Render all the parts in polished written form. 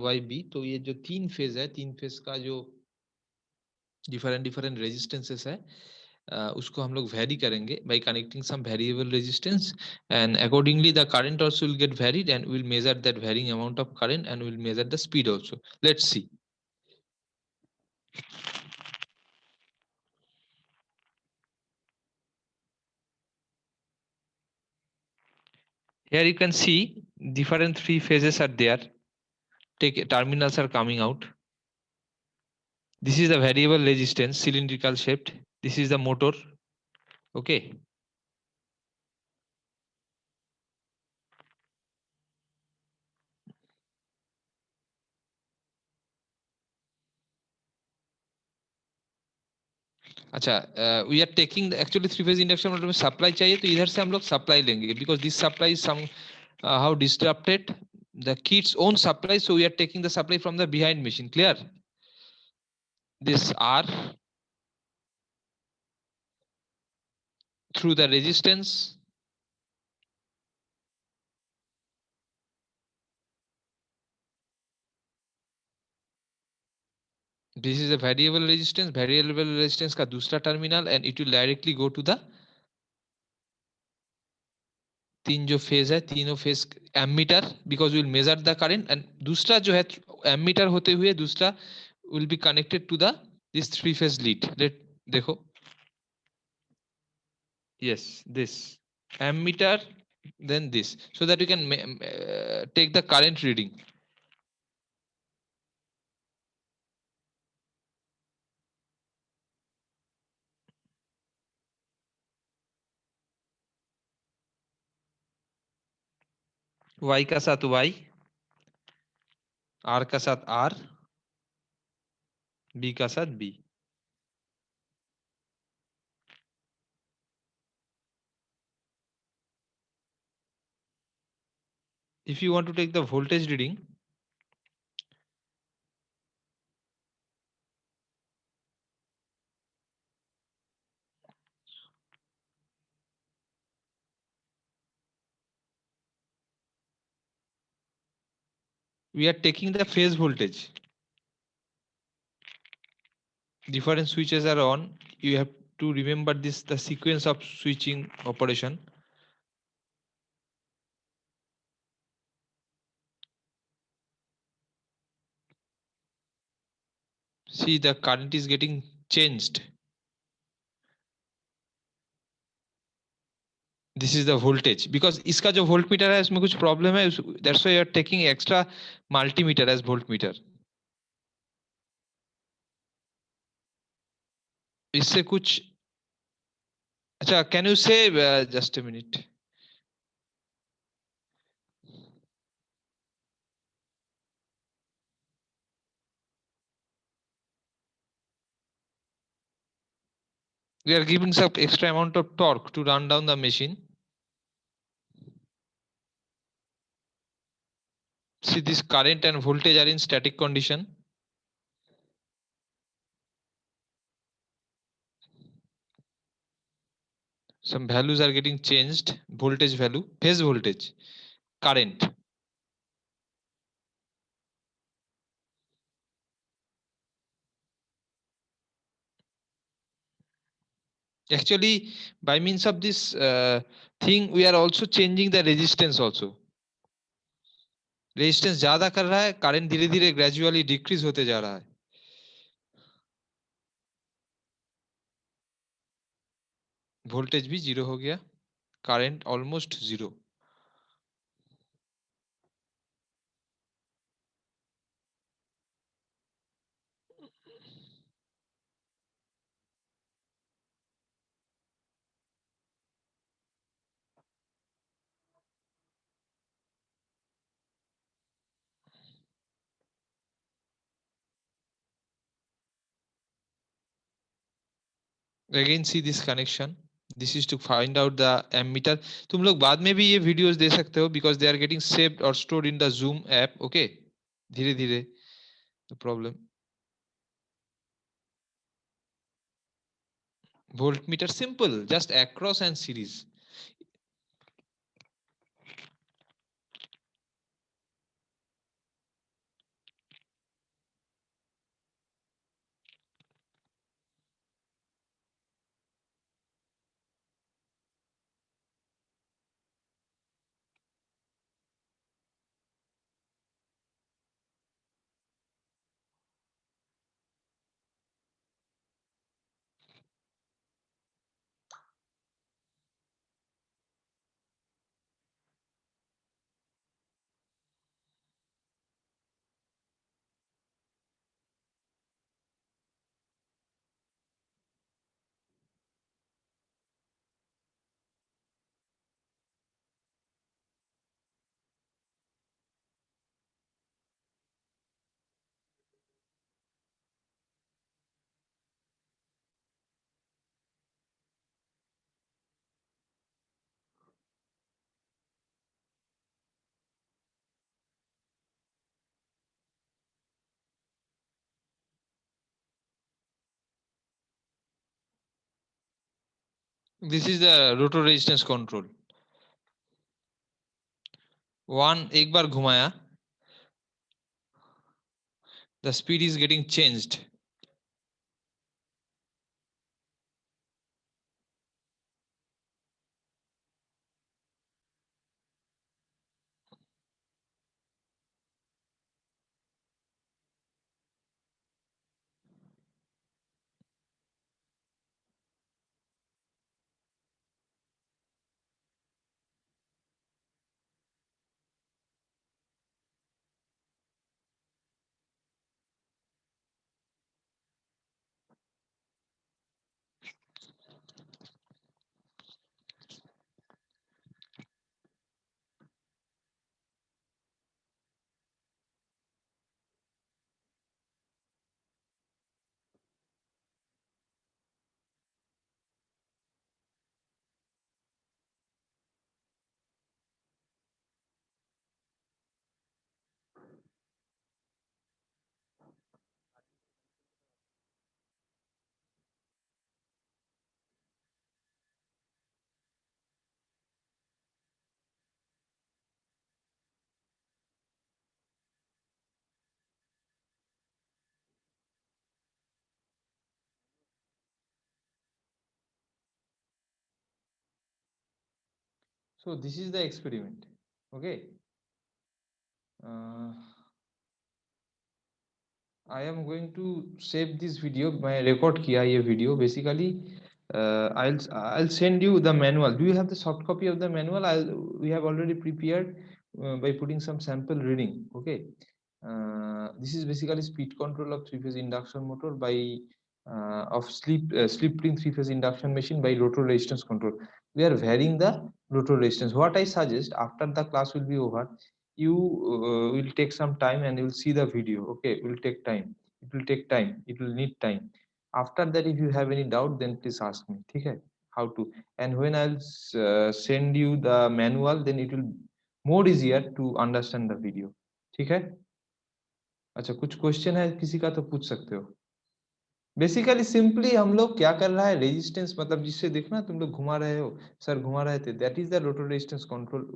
Y B. तो ये जो तीन फेज है, तीन फेज का जो डिफरेंट डिफरेंट रेजिस्टेंसेस है, उसको हम लोग वेरी करेंगे by connecting some variable resistance, and accordingly the current also will get varied and will measure that varying amount of current and will measure the speed also. Let's see. Here you can see different three phases are there. Take terminals are coming out. This is the variable resistance, cylindrical shaped. This is the motor. Okay. अच्छा, we are taking the actually three phase induction motor में supply चाहिए, तो इधर से हम लोग supply लेंगे because this supply is some how disrupted the kit's own supply, so we are taking the supply from the behind machine. Clear? This R through the resistance. This is a variable resistance. Variable resistance का दूसरा terminal and it will directly go to the तीन जो phase है, तीनों phase ammeter, because will measure the current, and दूसरा जो है ammeter होते हुए दूसरा will be connected to the this three phase lead. Let देखो, yes, this ammeter, then this, so that you can take the current reading. y का साथ y, r का साथ r, b का साथ b. If you want to take the voltage reading, we are taking the phase voltage. Different switches are on. You have to remember this, the sequence of switching operation. See, the current is getting changed. This is the voltage because इसका जो voltmeter है इसमें कुछ problem है, that's why you are taking extra multimeter as voltmeter. इससे कुछ अच्छा, can you say just a minute? We are giving some extra amount of torque to run down the machine. See, this current and voltage are in static condition. Some values are getting changed. Voltage value, phase voltage, current. Actually, by means of this thing, we are also changing the resistance also. Resistance ज्यादा कर रहा है, current धीरे धीरे gradually decrease होते जा रहा है. वोल्टेज भी जीरो हो गया, current almost zero. Again see this connection, this is to find out the ammeter. तुम लोग बाद में भी ये वीडियोस दे सकते हो because they are getting saved और stored in the Zoom app. Okay, धीरे धीरे, no problem. Voltmeter simple, just across and series. This is the rotor resistance control. One, एक बार घुमाया, the speed is getting changed. So this is the experiment. Okay. I am going to save this video. मैं record किया ये video. Basically, I'll send you the manual. Do you have the soft copy of the manual? We have already prepared by putting some sample reading. Okay. This is basically speed control of three-phase induction motor by of slip ring three-phase induction machine by rotor resistance control. We are varying the rotor resistance. What I suggest after the class will be over, you will take some time and you will see the video. Okay, it will take time, it will need time. After that, if you have any doubt, then please ask me. Okay, how to, and when I'll send you the manual, then it will more easier to understand the video. ठीक है? अच्छा, कुछ question है किसी का तो पूछ सकते हो. बेसिकली सिंपली हम लोग क्या कर रहा है, रेजिस्टेंस मतलब जिससे देखना तुम लोग घुमा रहे हो, सर घुमा रहे थे, that is the rotor resistance control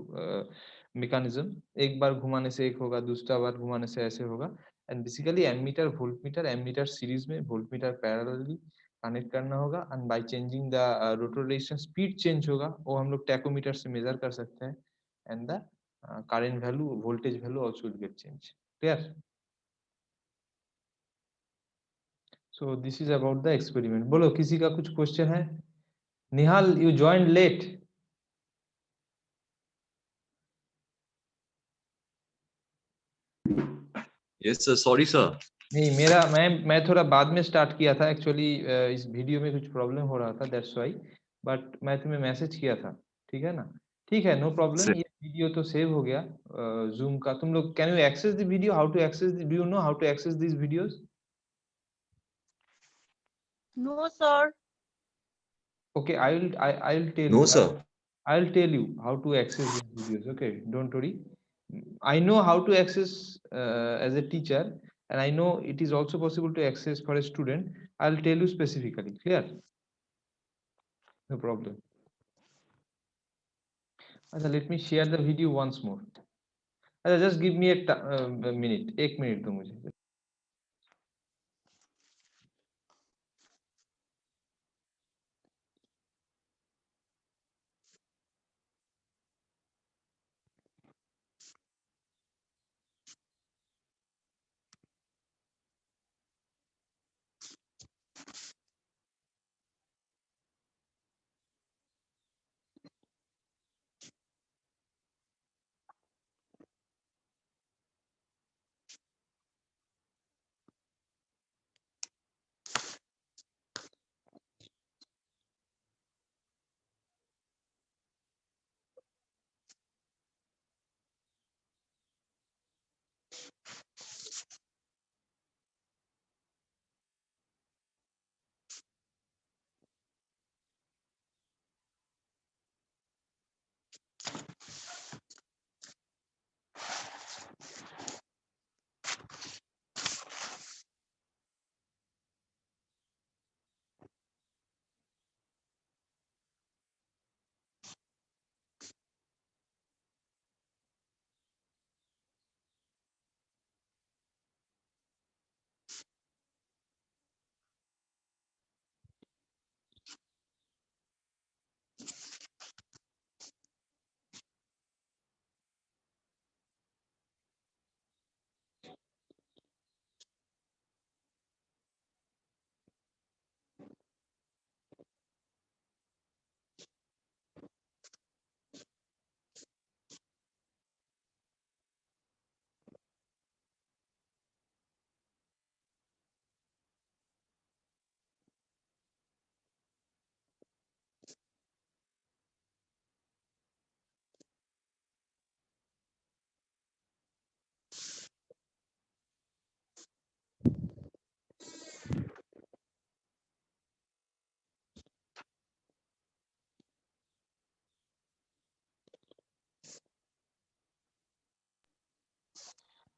mechanism. एक बार घुमाने से एक होगा, दूसरा बार घुमाने से ऐसे होगा. एंड बेसिकली एमीटर सीरीज में, वोल्टमीटर पैरेलली कनेक्ट करना होगा. And by changing the rotor resistance, speed change होगा, वो हम लोग टैकोमीटर से मेजर कर सकते हैं. And the current value, voltage value also will get change. Clear? So this is about the experiment. बोलो किसी का कुछ क्वेश्चन है? निहाल, you joined late. Yes sir, sorry sir. नहीं, मैं थोड़ा बाद में स्टार्ट किया था एक्चुअली. इस वीडियो में कुछ प्रॉब्लम हो रहा था, दैट्स व्हाई. बट मैं तुम्हें मैसेज किया था. ठीक है ना? ठीक है, नो प्रॉब्लम. Sir. ये वीडियो तो सेव हो गया जूम का. तुम लोग can you access the video? How to access, do you know how to access this videos? No, sir. Okay, I'll tell No you. sir. I'll tell you how to access these videos. Okay, don't worry. I know how to access as a teacher, and I know it is also possible to access for a student. I'll tell you specifically. Clear? No problem. अच्छा, let me share the video once more. अच्छा, just give me a minute. एक minute दो मुझे.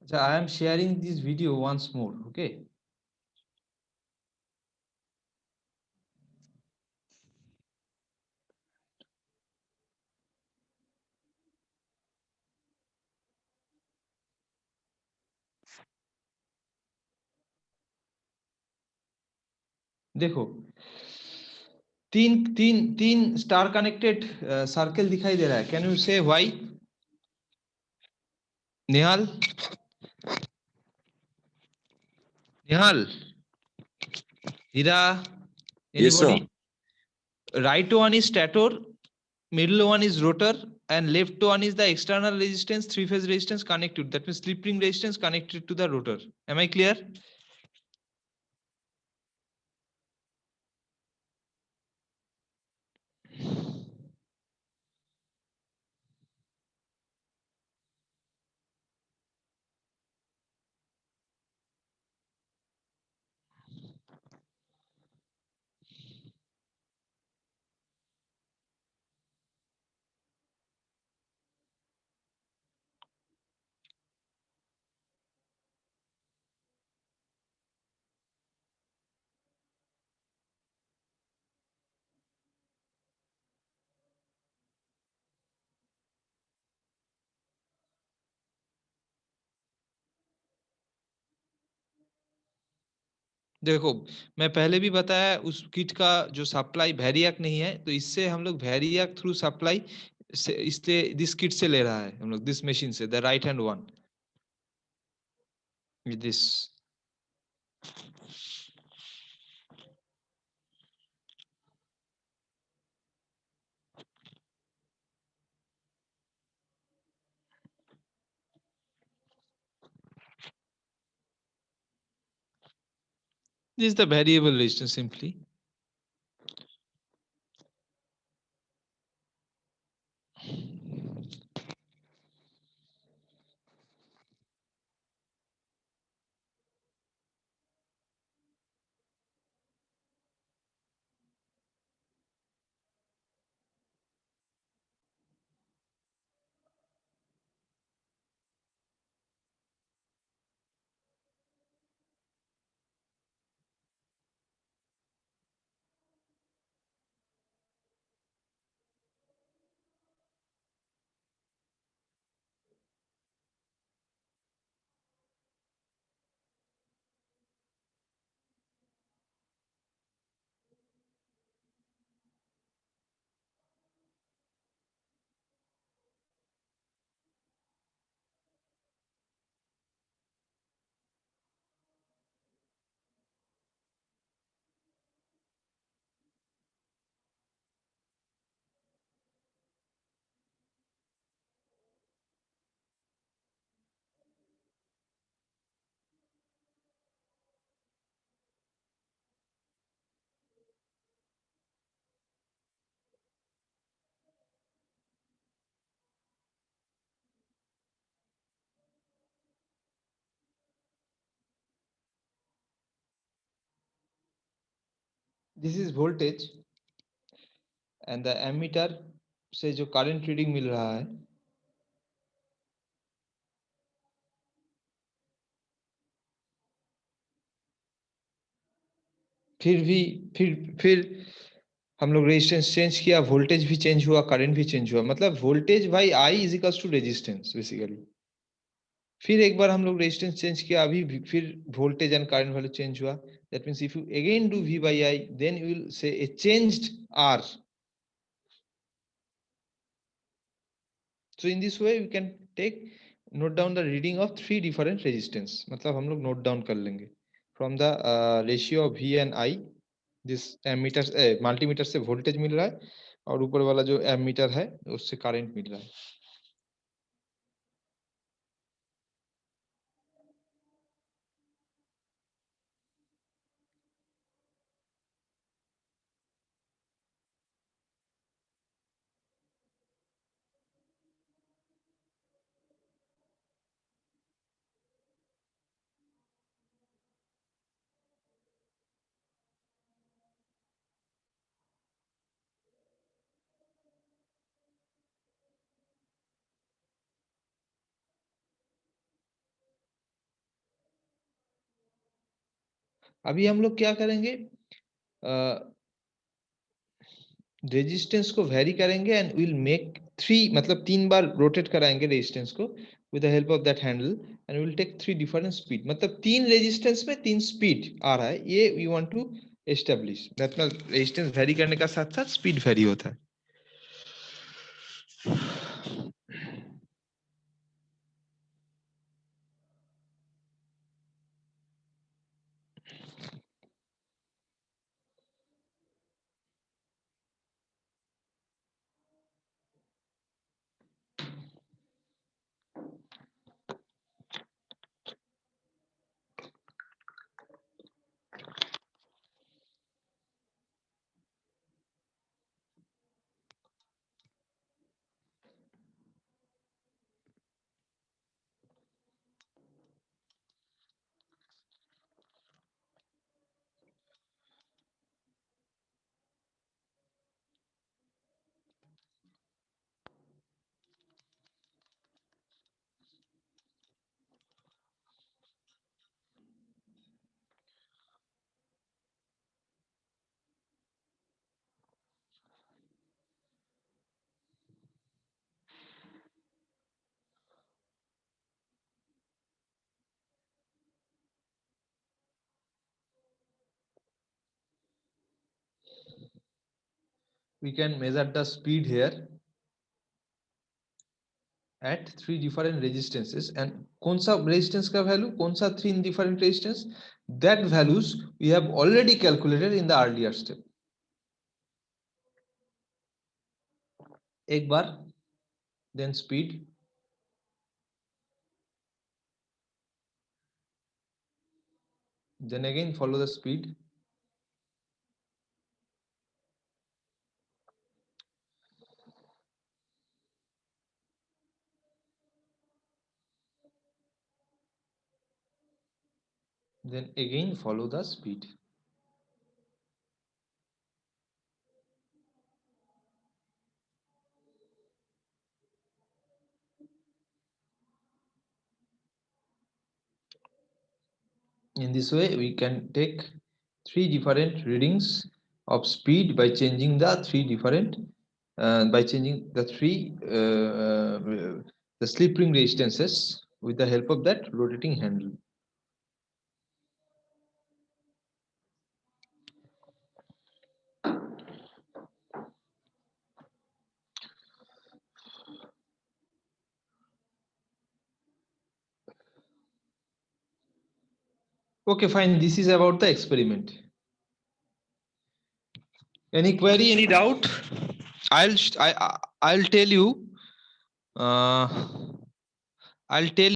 So I am sharing this video once more. Okay. देखो तीन तीन तीन star connected circle दिखाई दे रहा है. Can you say why? Nihal, Nihal, Hira, Yes, sir. anybody? Right one is stator, middle one is rotor, and left one is the external resistance, three phase resistance connected. That means slip ring resistance connected to the rotor. Am I clear? देखो मैं पहले भी बताया उस kit का जो supply variac नहीं है, तो इससे हम लोग वेरिएक थ्रू सप्लाई से इसलिए दिस किट से ले रहा है हम लोग, दिस मशीन से, the right hand one, this is the variable resistance simply. This is voltage and the ammeter से जो करंट रीडिंग मिल रहा है, फिर भी फिर हम लोग रेजिस्टेंस चेंज किया, वोल्टेज भी चेंज हुआ, करंट भी चेंज हुआ, मतलब voltage by I is equals to resistance basically. फिर एक बार हम लोग रेजिस्टेंस चेंज किया, फिर voltage and current value change हुआ. That means if you again do V by I, then you will say a changed R. So in this way we can take note down the reading of three different resistance. मतलब हम लोग note down कर लेंगे from the ratio of V and I. This ammeter multimeter से voltage मिल रहा है और ऊपर वाला जो एमीटर है उससे करंट मिल रहा है. अभी हम लोग क्या करेंगे, रेजिस्टेंस को वेरी करेंगे एंड विल मेक 3, मतलब 3 बार रोटेट कराएंगे रेजिस्टेंस को with the help of that handle and will take 3 different speed, मतलब 3 रेजिस्टेंस में 3 स्पीड आ रहा है, ये वी वांट टू एस्टेब्लिश। मतलब रेजिस्टेंस वेरी करने का साथ साथ स्पीड वेरी होता है। We can measure the speed here at 3 different resistances, and कौन सा resistance का value, कौन सा 3 different resistance, that values we have already calculated in the earlier step. एक बार, then speed, then again follow the speed, then again follow the speed. In this way we can take 3 different readings of speed by changing the 3 different by changing the 3 the slip ring resistances with the help of that rotating handle. Okay, fine. This is about the experiment. Any query, any doubt? I'll tell you. I'll tell